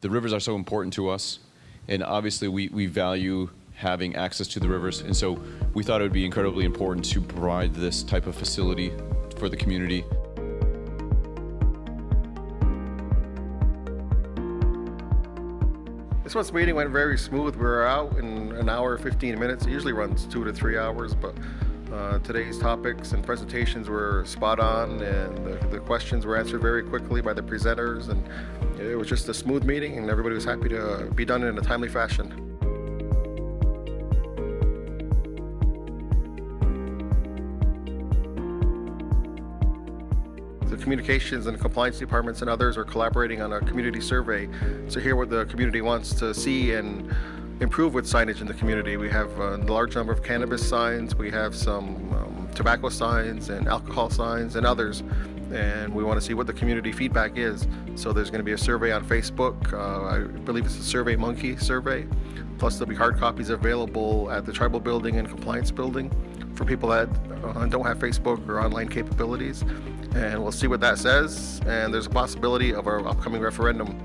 The rivers are so important to us, and obviously we value having access to the rivers, and so we thought it would be incredibly important to provide this type of facility for the community. This month's meeting went very smooth. We were out in an hour, 15 minutes. It usually runs 2 to 3 hours, but today's topics and presentations were spot on, and the questions were answered very quickly by the presenters, and it was just a smooth meeting, and everybody was happy to be done in a timely fashion. The communications and compliance departments and others are collaborating on a community survey to hear what the community wants to see and improve with signage in the community. We have a large number of cannabis signs, we have some tobacco signs and alcohol signs and others, and we want to see what the community feedback is. So there's going to be a survey on Facebook. I believe it's a Survey Monkey survey. Plus there'll be hard copies available at the Tribal Building and Compliance Building for people that don't have Facebook or online capabilities. And we'll see what that says, and there's a possibility of our upcoming referendum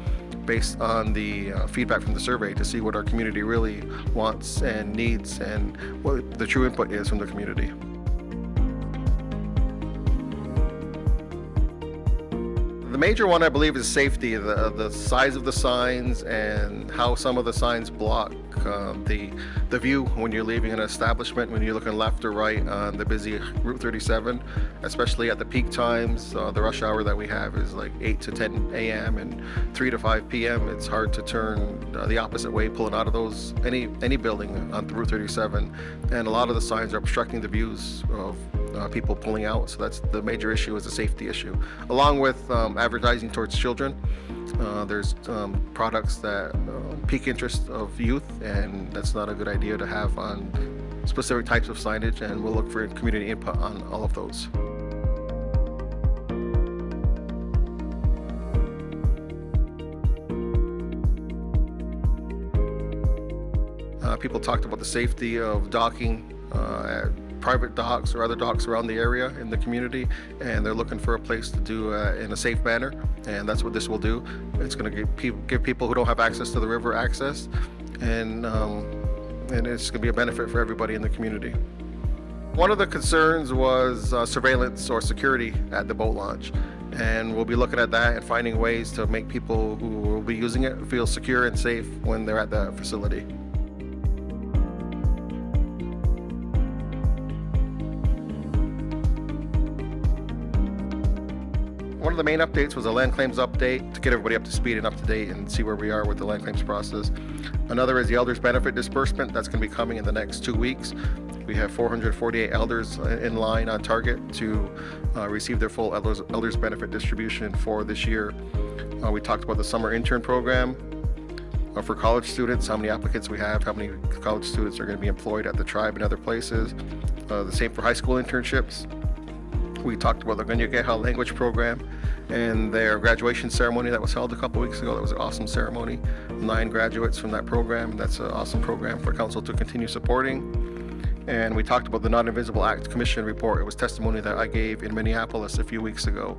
based on the feedback from the survey to see what our community really wants and needs and what the true input is from the community. The major one, I believe, is safety, the size of the signs and how some of the signs block the view when you're leaving an establishment, when you're looking left or right on the busy Route 37, especially at the peak times. The rush hour that we have is like 8 to 10 a.m. and 3 to 5 p.m. It's hard to turn the opposite way, pulling out of those any building on Route 37, and a lot of the signs are obstructing the views of people pulling out. So that's the major issue, is a safety issue, along with advertising towards children. There's products that pique interest of youth, and that's not a good idea to have on specific types of signage, and we'll look for community input on all of those. People talked about the safety of docking at private docks or other docks around the area in the community, and they're looking for a place to do in a safe manner, and that's what this will do. It's going to give people who don't have access to the river access, and it's going to be a benefit for everybody in the community. One of the concerns was surveillance or security at the boat launch, and we'll be looking at that and finding ways to make people who will be using it feel secure and safe when they're at that facility. One of the main updates was a land claims update to get everybody up to speed and up to date and see where we are with the land claims process. Another is the elders benefit disbursement. That's going to be coming in the next 2 weeks. We have 448 elders in line on target to receive their full elders benefit distribution for this year. We talked about the summer intern program for college students, how many applicants we have, how many college students are going to be employed at the tribe and other places. The same for high school internships. We talked about the Ganyageha language program and their graduation ceremony that was held a couple weeks ago. That was an awesome ceremony. 9 graduates from that program. That's an awesome program for council to continue supporting. And we talked about the Non-Invisible Act Commission report. It was testimony that I gave in Minneapolis a few weeks ago.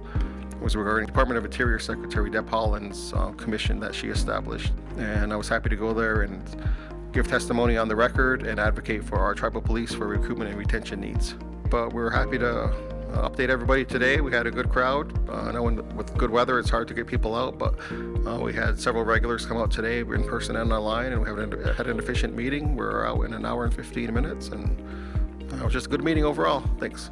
It was regarding Department of Interior Secretary Deb Holland's commission that she established. And I was happy to go there and give testimony on the record and advocate for our tribal police for recruitment and retention needs. But we're happy to update everybody today. We had a good crowd. I know with good weather it's hard to get people out, but we had several regulars come out today in person and online, and we had an efficient meeting. We're out in an hour and 15 minutes, and it was just a good meeting overall. Thanks.